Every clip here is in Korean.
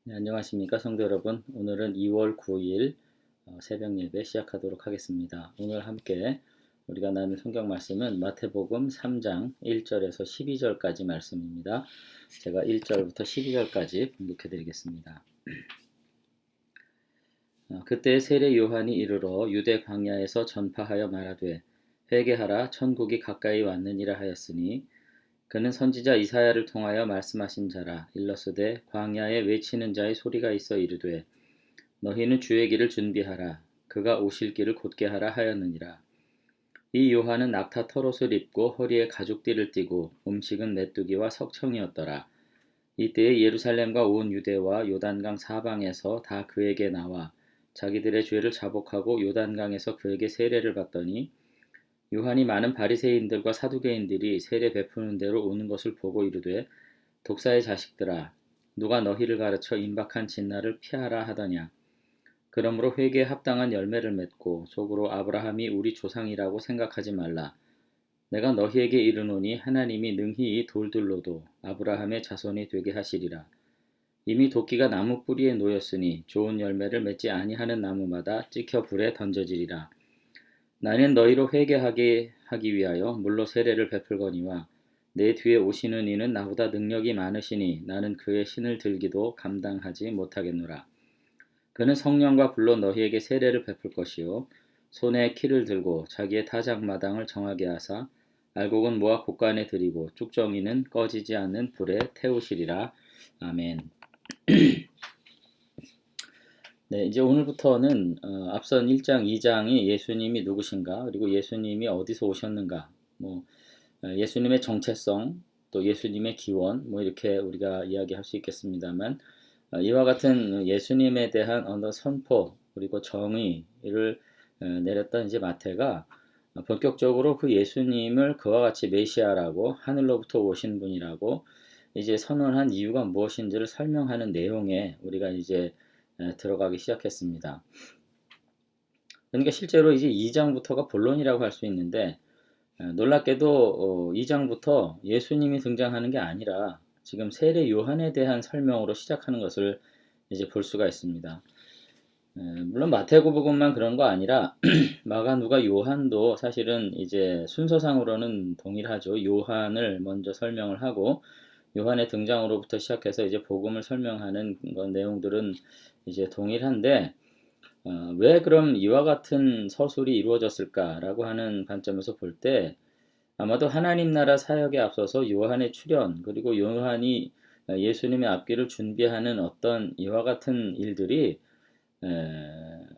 네, 안녕하십니까 성도 여러분. 오늘은 2월 9일 새벽 예배 시작하도록 하겠습니다. 오늘 함께 우리가 나눌 성경 말씀은 마태복음 3장 1절에서 12절까지 말씀입니다. 제가 1절부터 12절까지 봉독해 드리겠습니다. 그때 세례 요한이 이르러 유대 광야에서 전파하여 말하되 회개하라 천국이 가까이 왔느니라 하였으니 그는 선지자 이사야를 통하여 말씀하신 자라. 일러스되 광야에 외치는 자의 소리가 있어 이르되 너희는 주의 길을 준비하라. 그가 오실 길을 곧게 하라 하였느니라. 이 요한은 낙타 털옷을 입고 허리에 가죽띠를 띠고 음식은 메뚜기와 석청이었더라. 이때에 예루살렘과 온 유대와 요단강 사방에서 다 그에게 나와 자기들의 죄를 자복하고 요단강에서 그에게 세례를 받더니 요한이 많은 바리새인들과 사두개인들이 세례 베푸는 대로 오는 것을 보고 이르되 독사의 자식들아 누가 너희를 가르쳐 임박한 진날을 피하라 하더냐. 그러므로 회개에 합당한 열매를 맺고 속으로 아브라함이 우리 조상이라고 생각하지 말라. 내가 너희에게 이르노니 하나님이 능히 이 돌들로도 아브라함의 자손이 되게 하시리라. 이미 도끼가 나무 뿌리에 놓였으니 좋은 열매를 맺지 아니하는 나무마다 찍혀 불에 던져지리라. 나는 너희로 회개하게 하기 위하여 물로 세례를 베풀거니와 내 뒤에 오시는 이는 나보다 능력이 많으시니 나는 그의 신을 들기도 감당하지 못하겠노라. 그는 성령과 불로 너희에게 세례를 베풀 것이요 손에 키를 들고 자기의 타작마당을 정하게 하사 알곡은 모아 곳간에 들이고 쭉정이는 꺼지지 않는 불에 태우시리라. 아멘. 네, 이제 오늘부터는 앞선 1장, 2장이 예수님이 누구신가, 그리고 예수님이 어디서 오셨는가, 예수님의 정체성, 또 예수님의 기원, 이렇게 우리가 이야기할 수 있겠습니다만, 이와 같은 예수님에 대한 어떤 선포, 그리고 정의를 내렸던 이제 마태가 본격적으로 그 예수님을 그와 같이 메시아라고 하늘로부터 오신 분이라고 이제 선언한 이유가 무엇인지를 설명하는 내용에 우리가 이제 들어가기 시작했습니다. 그러니까 실제로 이제 2장부터가 본론이라고 할 수 있는데 놀랍게도 2장부터 예수님이 등장하는 게 아니라 지금 세례 요한에 대한 설명으로 시작하는 것을 이제 볼 수가 있습니다. 물론 마태복음만 그런 거 아니라 마가, 누가, 요한도 사실은 이제 순서상으로는 동일하죠. 요한을 먼저 설명을 하고 요한의 등장으로부터 시작해서 이제 복음을 설명하는 내용들은 이제 동일한데 왜 그럼 이와 같은 서술이 이루어졌을까라고 하는 관점에서 볼 때 아마도 하나님 나라 사역에 앞서서 요한의 출현 그리고 요한이 예수님의 앞길을 준비하는 어떤 이와 같은 일들이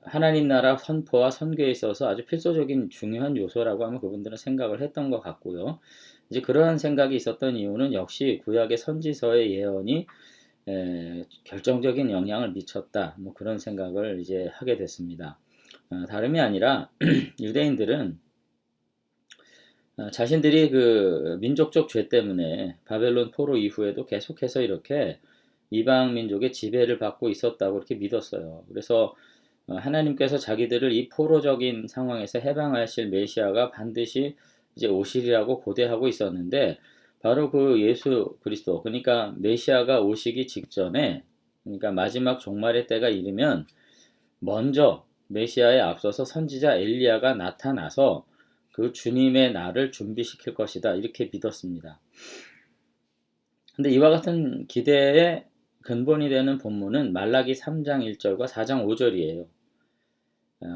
하나님 나라 선포와 선교에 있어서 아주 필수적인 중요한 요소라고 하면 그분들은 생각을 했던 것 같고요. 이제 그러한 생각이 있었던 이유는 역시 구약의 선지서의 예언이 결정적인 영향을 미쳤다. 그런 생각을 이제 하게 됐습니다. 다름이 아니라 유대인들은 자신들이 그 민족적 죄 때문에 바벨론 포로 이후에도 계속해서 이렇게 이방 민족의 지배를 받고 있었다고 이렇게 믿었어요. 그래서 하나님께서 자기들을 이 포로적인 상황에서 해방하실 메시아가 반드시 이제 오시리라고 고대하고 있었는데 바로 그 예수 그리스도 그러니까 메시아가 오시기 직전에 그러니까 마지막 종말의 때가 이르면 먼저 메시아에 앞서서 선지자 엘리야가 나타나서 그 주님의 날을 준비시킬 것이다 이렇게 믿었습니다. 근데 이와 같은 기대의 근본이 되는 본문은 말라기 3장 1절과 4장 5절이에요.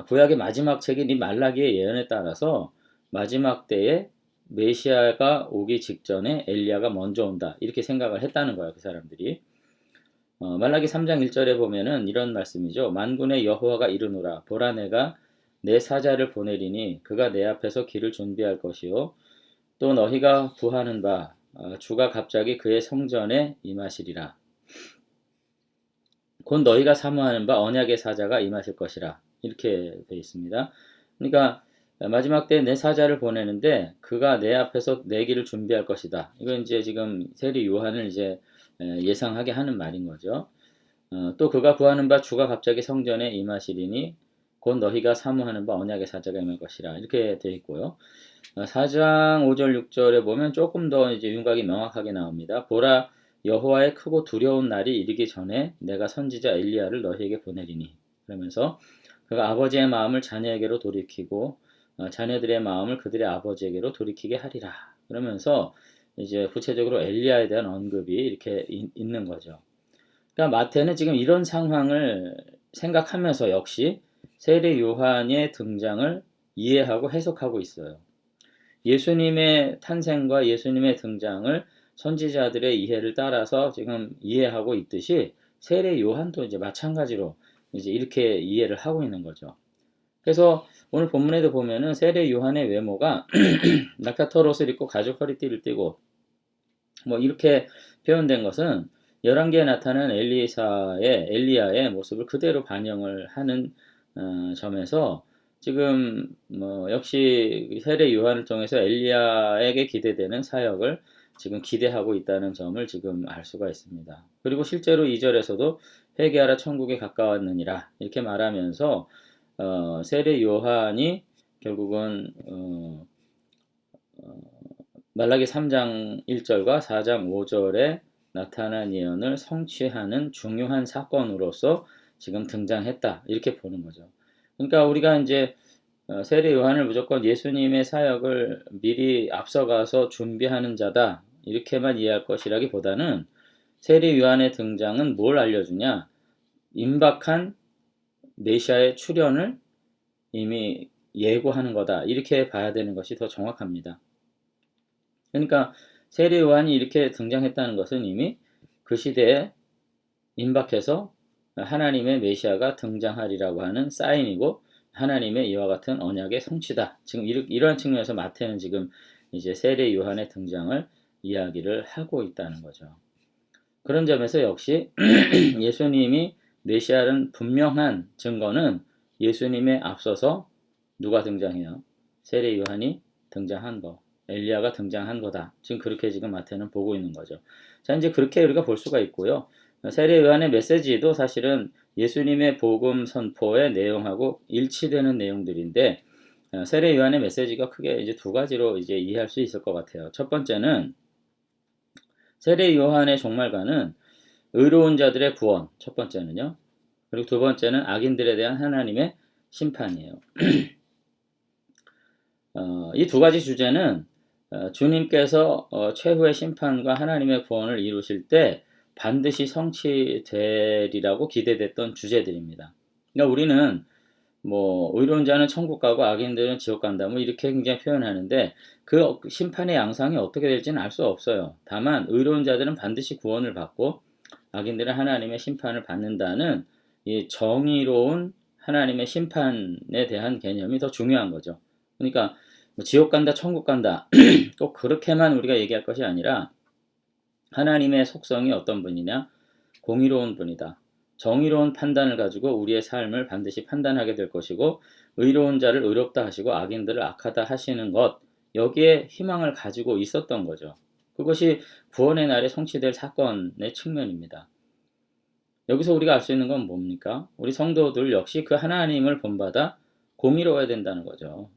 구약의 마지막 책인 이 말라기의 예언에 따라서 마지막 때에 메시아가 오기 직전에 엘리야가 먼저 온다 이렇게 생각을 했다는 거예요. 그 사람들이. 말라기 3장 1절에 보면은 이런 말씀이죠. 만군의 여호와가 이르노라 보라 내가 내 사자를 보내리니 그가 내 앞에서 길을 준비할 것이요 또 너희가 구하는 바 주가 갑자기 그의 성전에 임하시리라. 곧 너희가 사모하는 바 언약의 사자가 임하실 것이라. 이렇게 되어 있습니다. 그러니까 마지막 때 내 사자를 보내는데 그가 내 앞에서 내 길을 준비할 것이다. 이건 이제 지금 세례 요한을 이제 예상하게 하는 말인 거죠. 또 그가 구하는 바 주가 갑자기 성전에 임하시리니 곧 너희가 사모하는 바 언약의 사자가 임할 것이라. 이렇게 되어 있고요. 4장 5절 6절에 보면 조금 더 이제 윤곽이 명확하게 나옵니다. 보라 여호와의 크고 두려운 날이 이르기 전에 내가 선지자 엘리야를 너희에게 보내리니. 그러면서 그가 아버지의 마음을 자녀에게로 돌이키고 자녀들의 마음을 그들의 아버지에게로 돌이키게 하리라. 그러면서 이제 구체적으로 엘리야에 대한 언급이 이렇게 있는 거죠. 그러니까 마태는 지금 이런 상황을 생각하면서 역시 세례 요한의 등장을 이해하고 해석하고 있어요. 예수님의 탄생과 예수님의 등장을 선지자들의 이해를 따라서 지금 이해하고 있듯이 세례 요한도 이제 마찬가지로 이제 이렇게 이해를 하고 있는 거죠. 그래서 오늘 본문에도 보면은 세례 요한의 외모가 낙타털 옷을 입고 가죽 허리띠를 띠고 뭐 이렇게 표현된 것은 열왕기에 나타난 엘리야의 모습을 그대로 반영을 하는 점에서 지금 뭐 역시 세례 요한을 통해서 엘리야에게 기대되는 사역을 지금 기대하고 있다는 점을 지금 알 수가 있습니다. 그리고 실제로 2절에서도 회개하라 천국에 가까웠느니라 이렇게 말하면서 세례 요한이 결국은 말라기 3장 1절과 4장 5절에 나타난 예언을 성취하는 중요한 사건으로서 지금 등장했다. 이렇게 보는 거죠. 그러니까 우리가 이제 세례 요한을 무조건 예수님의 사역을 미리 앞서가서 준비하는 자다. 이렇게만 이해할 것이라기보다는 세례 요한의 등장은 뭘 알려주냐? 임박한 메시아의 출현을 이미 예고하는 거다. 이렇게 봐야 되는 것이 더 정확합니다. 그러니까 세례 요한이 이렇게 등장했다는 것은 이미 그 시대에 임박해서 하나님의 메시아가 등장하리라고 하는 사인이고 하나님의 이와 같은 언약의 성취다. 지금 이러한 측면에서 마태는 지금 이제 세례 요한의 등장을 이야기를 하고 있다는 거죠. 그런 점에서 역시 예수님이 메시아는 분명한 증거는 예수님에 앞서서 누가 등장해요? 세례 요한이 등장한 거. 엘리야가 등장한 거다. 지금 그렇게 지금 마태는 보고 있는 거죠. 자, 이제 그렇게 우리가 볼 수가 있고요. 세례 요한의 메시지도 사실은 예수님의 복음 선포의 내용하고 일치되는 내용들인데 세례 요한의 메시지가 크게 이제 두 가지로 이제 이해할 수 있을 것 같아요. 첫 번째는 세례 요한의 종말과는 의로운 자들의 구원. 첫 번째는요. 그리고 두 번째는 악인들에 대한 하나님의 심판이에요. 이 두 가지 주제는 주님께서 최후의 심판과 하나님의 구원을 이루실 때 반드시 성취되리라고 기대됐던 주제들입니다. 그러니까 우리는 뭐 의로운 자는 천국 가고 악인들은 지옥 간다 뭐 이렇게 굉장히 표현하는데 그 심판의 양상이 어떻게 될지는 알 수 없어요. 다만 의로운 자들은 반드시 구원을 받고 악인들은 하나님의 심판을 받는다는 이 정의로운 하나님의 심판에 대한 개념이 더 중요한 거죠. 그러니까 뭐 지옥 간다, 천국 간다 꼭 그렇게만 우리가 얘기할 것이 아니라 하나님의 속성이 어떤 분이냐? 공의로운 분이다. 정의로운 판단을 가지고 우리의 삶을 반드시 판단하게 될 것이고 의로운 자를 의롭다 하시고 악인들을 악하다 하시는 것 여기에 희망을 가지고 있었던 거죠. 그것이 구원의 날에 성취될 사건의 측면입니다. 여기서 우리가 알 수 있는 건 뭡니까? 우리 성도들 역시 그 하나님을 본받아 공의로워야 된다는 거죠.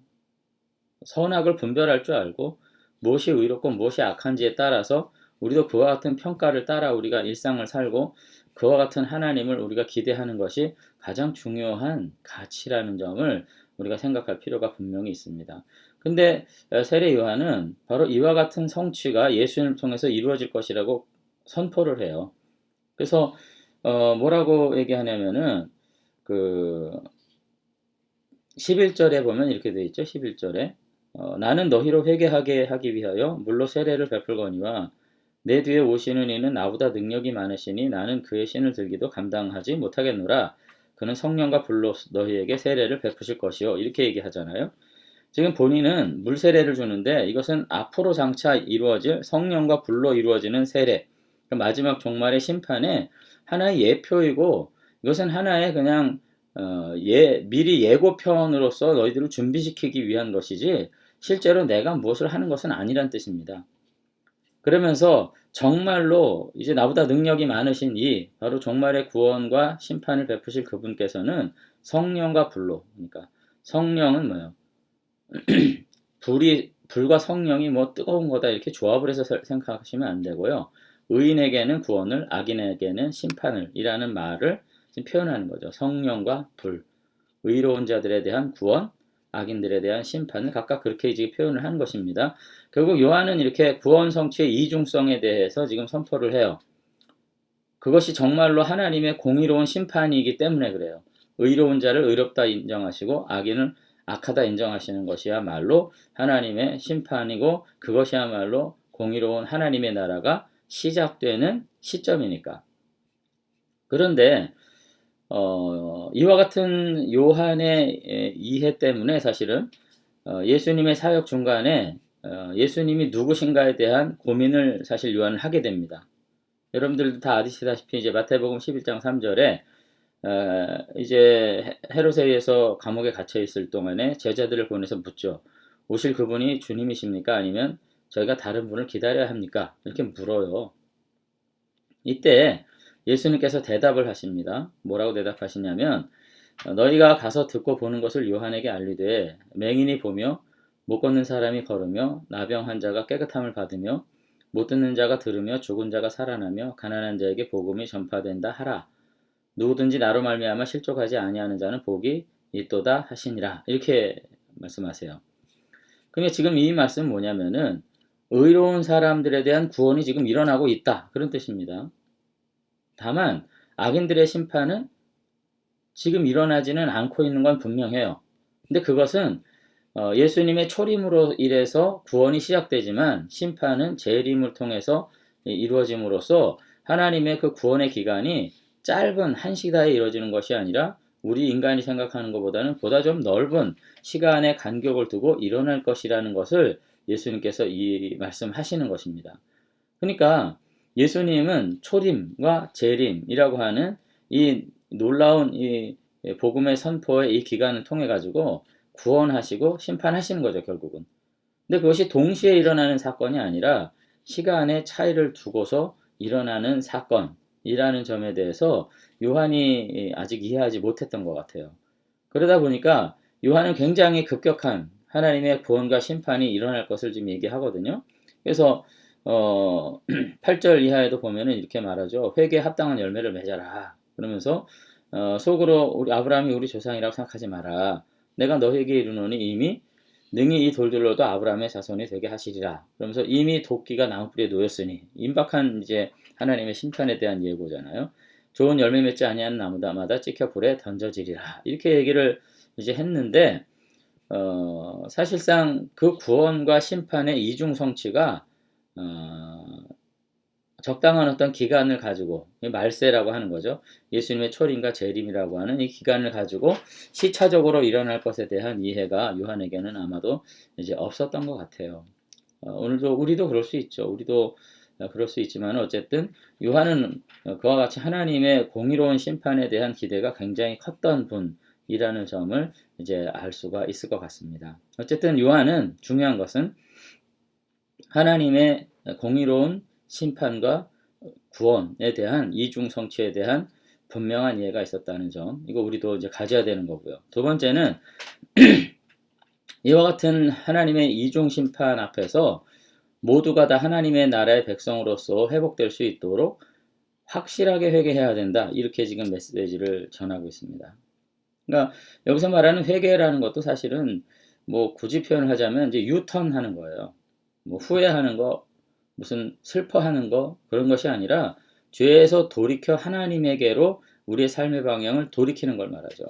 선악을 분별할 줄 알고 무엇이 의롭고 무엇이 악한지에 따라서 우리도 그와 같은 평가를 따라 우리가 일상을 살고 그와 같은 하나님을 우리가 기대하는 것이 가장 중요한 가치라는 점을 우리가 생각할 필요가 분명히 있습니다. 근데 세례 요한은 바로 이와 같은 성취가 예수님을 통해서 이루어질 것이라고 선포를 해요. 그래서 뭐라고 얘기하냐면은 그 11절에 보면 이렇게 되어 있죠. 11절에 나는 너희로 회개하게 하기 위하여 물로 세례를 베풀거니와 내 뒤에 오시는 이는 나보다 능력이 많으시니 나는 그의 신을 들기도 감당하지 못하겠노라. 그는 성령과 불로 너희에게 세례를 베푸실 것이요. 이렇게 얘기하잖아요. 지금 본인은 물 세례를 주는데 이것은 앞으로 장차 이루어질 성령과 불로 이루어지는 세례. 마지막 종말의 심판의 하나의 예표이고 이것은 하나의 그냥 미리 예고편으로서 너희들을 준비시키기 위한 것이지 실제로 내가 무엇을 하는 것은 아니란 뜻입니다. 그러면서 정말로 이제 나보다 능력이 많으신 이 바로 종말의 구원과 심판을 베푸실 그분께서는 성령과 불로 그러니까 성령은 뭐예요? 불과 성령이 뭐 뜨거운 거다 이렇게 조합을 해서 생각하시면 안 되고요. 의인에게는 구원을, 악인에게는 심판을 이라는 말을 지금 표현하는 거죠. 성령과 불, 의로운 자들에 대한 구원, 악인들에 대한 심판을 각각 그렇게 이제 표현을 한 것입니다. 결국 요한은 이렇게 구원 성취의 이중성에 대해서 지금 선포를 해요. 그것이 정말로 하나님의 공의로운 심판이기 때문에 그래요. 의로운 자를 의롭다 인정하시고 악인을 악하다 인정하시는 것이야말로 하나님의 심판이고 그것이야말로 공의로운 하나님의 나라가 시작되는 시점이니까. 그런데 이와 같은 요한의 이해 때문에 사실은 예수님의 사역 중간에 예수님이 누구신가에 대한 고민을 사실 요한은 하게 됩니다. 여러분들도 다 아시다시피 이제 마태복음 11장 3절에 이제 헤롯에 의해서 감옥에 갇혀 있을 동안에 제자들을 보내서 묻죠. 오실 그분이 주님이십니까? 아니면 저희가 다른 분을 기다려야 합니까? 이렇게 물어요. 이때 예수님께서 대답을 하십니다. 뭐라고 대답하시냐면 너희가 가서 듣고 보는 것을 요한에게 알리되 맹인이 보며 못 걷는 사람이 걸으며 나병 환자가 깨끗함을 받으며 못 듣는 자가 들으며 죽은 자가 살아나며 가난한 자에게 복음이 전파된다 하라. 누구든지 나로 말미암아 실족하지 아니하는 자는 복이 있도다 하시니라. 이렇게 말씀하세요. 그러니까 지금 이 말씀은 뭐냐면은 의로운 사람들에 대한 구원이 지금 일어나고 있다. 그런 뜻입니다. 다만 악인들의 심판은 지금 일어나지는 않고 있는 건 분명해요. 근데 그것은 예수님의 초림으로 인해서 구원이 시작되지만 심판은 재림을 통해서 이루어짐으로써 하나님의 그 구원의 기간이 짧은 한시다에 이루어지는 것이 아니라 우리 인간이 생각하는 것보다는 보다 좀 넓은 시간의 간격을 두고 일어날 것이라는 것을 예수님께서 이 말씀하시는 것입니다. 그러니까 예수님은 초림과 재림이라고 하는 이 놀라운 이 복음의 선포의 이 기간을 통해 가지고 구원하시고 심판하시는 거죠, 결국은. 근데 그것이 동시에 일어나는 사건이 아니라 시간의 차이를 두고서 일어나는 사건이라는 점에 대해서 요한이 아직 이해하지 못했던 것 같아요. 그러다 보니까 요한은 굉장히 급격한 하나님의 구원과 심판이 일어날 것을 지금 얘기하거든요. 그래서 8절 이하에도 보면은 이렇게 말하죠. 회개에 합당한 열매를 맺어라. 그러면서 속으로 우리 아브라함이 우리 조상이라고 생각하지 마라. 내가 너에게 이르노니 이미 능히 이 돌들로도 아브라함의 자손이 되게 하시리라. 그러면서 이미 도끼가 나무뿌리에 놓였으니 임박한 이제 하나님의 심판에 대한 예고잖아요. 좋은 열매 맺지 아니하는 나무마다 찍혀 불에 던져지리라. 이렇게 얘기를 이제 했는데 사실상 그 구원과 심판의 이중 성취가 적당한 어떤 기간을 가지고 말세라고 하는 거죠. 예수님의 초림과 재림이라고 하는 이 기간을 가지고 시차적으로 일어날 것에 대한 이해가 요한에게는 아마도 이제 없었던 것 같아요. 오늘도 우리도 그럴 수 있죠. 우리도 그럴 수 있지만 어쨌든 요한은 그와 같이 하나님의 공의로운 심판에 대한 기대가 굉장히 컸던 분이라는 점을 이제 알 수가 있을 것 같습니다. 어쨌든 요한은 중요한 것은 하나님의 공의로운 심판과 구원에 대한 이중 성취에 대한 분명한 이해가 있었다는 점, 이거 우리도 이제 가져야 되는 거고요. 두 번째는 이와 같은 하나님의 이중 심판 앞에서 모두가 다 하나님의 나라의 백성으로서 회복될 수 있도록 확실하게 회개해야 된다. 이렇게 지금 메시지를 전하고 있습니다. 그러니까 여기서 말하는 회개라는 것도 사실은 뭐 굳이 표현을 하자면 이제 유턴하는 거예요. 뭐 후회하는 거, 무슨 슬퍼하는 거 그런 것이 아니라 죄에서 돌이켜 하나님에게로 우리의 삶의 방향을 돌이키는 걸 말하죠.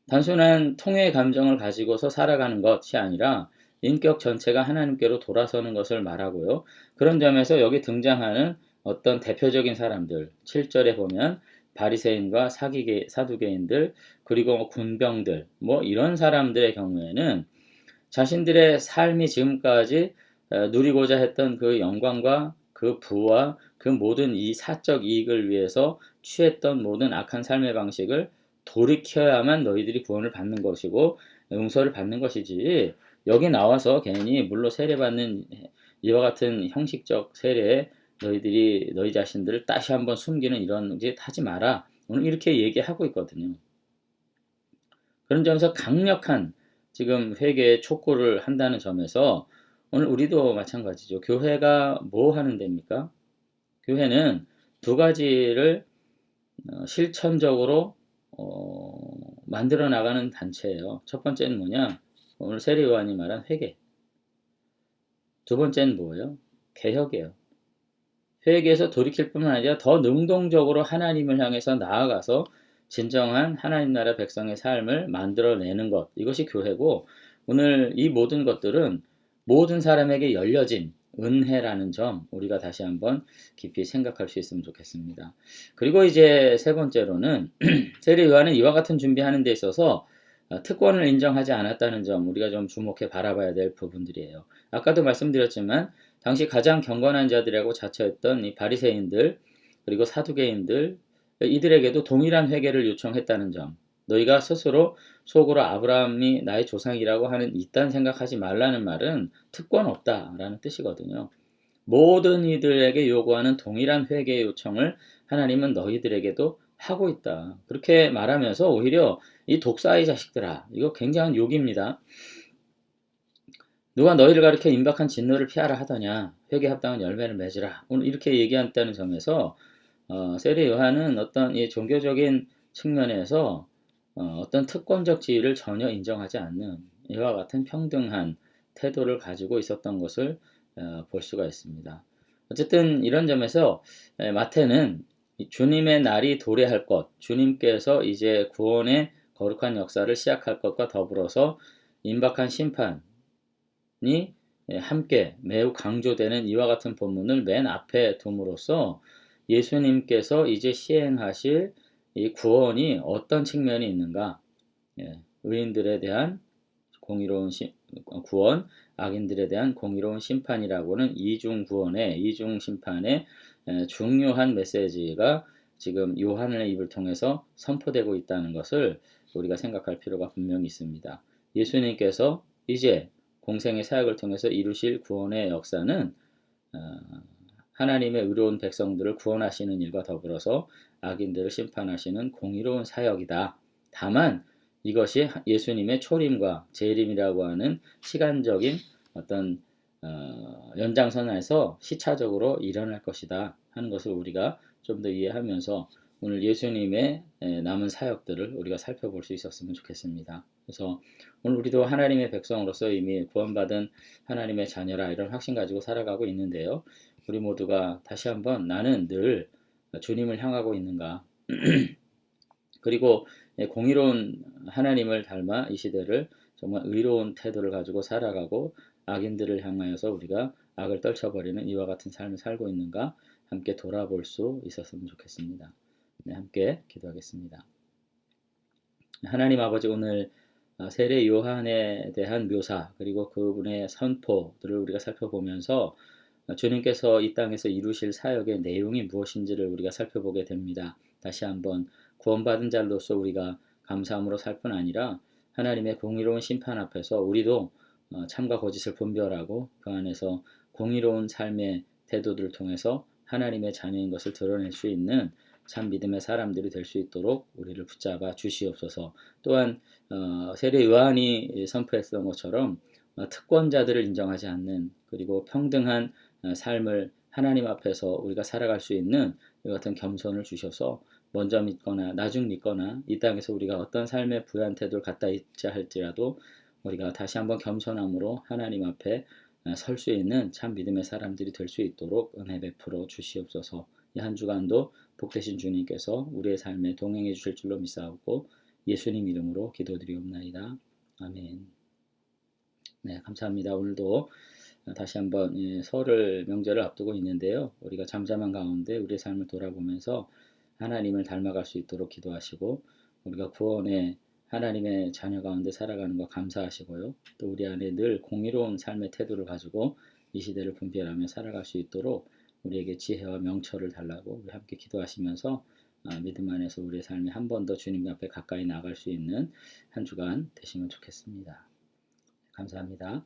단순한 통회의 감정을 가지고서 살아가는 것이 아니라 인격 전체가 하나님께로 돌아서는 것을 말하고요. 그런 점에서 여기 등장하는 어떤 대표적인 사람들, 7절에 보면 바리새인과 사두개인들, 그리고 군병들, 뭐 이런 사람들의 경우에는 자신들의 삶이 지금까지 누리고자 했던 그 영광과 그 부와 그 모든 이 사적 이익을 위해서 취했던 모든 악한 삶의 방식을 돌이켜야만 너희들이 구원을 받는 것이고 용서를 받는 것이지, 여기 나와서 괜히 물로 세례받는 이와 같은 형식적 세례에 너희들이 너희 자신들을 다시 한번 숨기는 이런 짓 하지 마라. 오늘 이렇게 얘기하고 있거든요. 그런 점에서 강력한 지금 회개의 촉구를 한다는 점에서 오늘 우리도 마찬가지죠. 교회가 뭐 하는 데입니까? 교회는 두 가지를 실천적으로 만들어 나가는 단체예요. 첫 번째는 뭐냐? 오늘 세례 요한이 말한 회개. 두 번째는 뭐예요? 개혁이에요. 회개에서 돌이킬 뿐만 아니라 더 능동적으로 하나님을 향해서 나아가서 진정한 하나님 나라 백성의 삶을 만들어내는 것. 이것이 교회고, 오늘 이 모든 것들은 모든 사람에게 열려진 은혜라는 점 우리가 다시 한번 깊이 생각할 수 있으면 좋겠습니다. 그리고 이제 세 번째로는 세례 요한은 이와 같은 준비하는 데 있어서 특권을 인정하지 않았다는 점 우리가 좀 주목해 바라봐야 될 부분들이에요. 아까도 말씀드렸지만 당시 가장 경건한 자들이라고 자처했던 이 바리새인들 그리고 사두개인들 이들에게도 동일한 회개를 요청했다는 점. 너희가 스스로 속으로 아브라함이 나의 조상이라고 하는 이딴 생각하지 말라는 말은 특권 없다라는 뜻이거든요. 모든 이들에게 요구하는 동일한 회개 요청을 하나님은 너희들에게도 하고 있다. 그렇게 말하면서 오히려 이 독사의 자식들아, 이거 굉장한 욕입니다. 누가 너희를 가리켜 임박한 진노를 피하라 하더냐, 회개 합당한 열매를 맺으라. 오늘 이렇게 얘기한다는 점에서 세례 요한은 어떤 이 종교적인 측면에서 어떤 특권적 지위를 전혀 인정하지 않는 이와 같은 평등한 태도를 가지고 있었던 것을 볼 수가 있습니다. 어쨌든 이런 점에서 마태는 주님의 날이 도래할 것, 주님께서 이제 구원의 거룩한 역사를 시작할 것과 더불어서 임박한 심판이 함께 매우 강조되는 이와 같은 본문을 맨 앞에 둠으로써 예수님께서 이제 시행하실 이 구원이 어떤 측면이 있는가? 의인들에 대한 공의로운 구원, 악인들에 대한 공의로운 심판이라고는 이중 구원의 이중 심판의 중요한 메시지가 지금 요한의 입을 통해서 선포되고 있다는 것을 우리가 생각할 필요가 분명히 있습니다. 예수님께서 이제 공생의 사역을 통해서 이루실 구원의 역사는 하나님의 의로운 백성들을 구원하시는 일과 더불어서 악인들을 심판하시는 공의로운 사역이다. 다만 이것이 예수님의 초림과 재림이라고 하는 시간적인 어떤 연장선에서 시차적으로 일어날 것이다 하는 것을 우리가 좀 더 이해하면서 오늘 예수님의 남은 사역들을 우리가 살펴볼 수 있었으면 좋겠습니다. 그래서 오늘 우리도 하나님의 백성으로서 이미 구원받은 하나님의 자녀라 이런 확신 가지고 살아가고 있는데요. 우리 모두가 다시 한번 나는 늘 주님을 향하고 있는가 그리고 공의로운 하나님을 닮아 이 시대를 정말 의로운 태도를 가지고 살아가고 악인들을 향하여서 우리가 악을 떨쳐버리는 이와 같은 삶을 살고 있는가 함께 돌아볼 수 있었으면 좋겠습니다. 네, 함께 기도하겠습니다. 하나님 아버지 오늘 세례 요한에 대한 묘사 그리고 그분의 선포들을 우리가 살펴보면서 주님께서 이 땅에서 이루실 사역의 내용이 무엇인지를 우리가 살펴보게 됩니다. 다시 한번 구원받은 자로서 우리가 감사함으로 살 뿐 아니라 하나님의 공의로운 심판 앞에서 우리도 참과 거짓을 분별하고 그 안에서 공의로운 삶의 태도들을 통해서 하나님의 자녀인 것을 드러낼 수 있는 참 믿음의 사람들이 될 수 있도록 우리를 붙잡아 주시옵소서. 또한 세례 요한이 선포했던 것처럼 특권자들을 인정하지 않는 그리고 평등한 삶을 하나님 앞에서 우리가 살아갈 수 있는 이 같은 겸손을 주셔서 먼저 믿거나 나중 믿거나 이 땅에서 우리가 어떤 삶의 부유한 태도를 갖다 있자 할지라도 우리가 다시 한번 겸손함으로 하나님 앞에 설 수 있는 참 믿음의 사람들이 될 수 있도록 은혜 베풀어 주시옵소서. 이 한 주간도 복되신 주님께서 우리의 삶에 동행해 주실 줄로 믿사옵고 예수님 이름으로 기도드리옵나이다. 아멘. 네, 감사합니다. 오늘도 다시 한번 설을 명절을 앞두고 있는데요. 우리가 잠잠한 가운데 우리의 삶을 돌아보면서 하나님을 닮아갈 수 있도록 기도하시고 우리가 구원의 하나님의 자녀 가운데 살아가는 거 감사하시고요. 또 우리 안에 늘 공의로운 삶의 태도를 가지고 이 시대를 분별하며 살아갈 수 있도록 우리에게 지혜와 명철을 달라고 우리 함께 기도하시면서 믿음 안에서 우리의 삶이 한 번 더 주님 앞에 가까이 나갈 수 있는 한 주간 되시면 좋겠습니다. 감사합니다.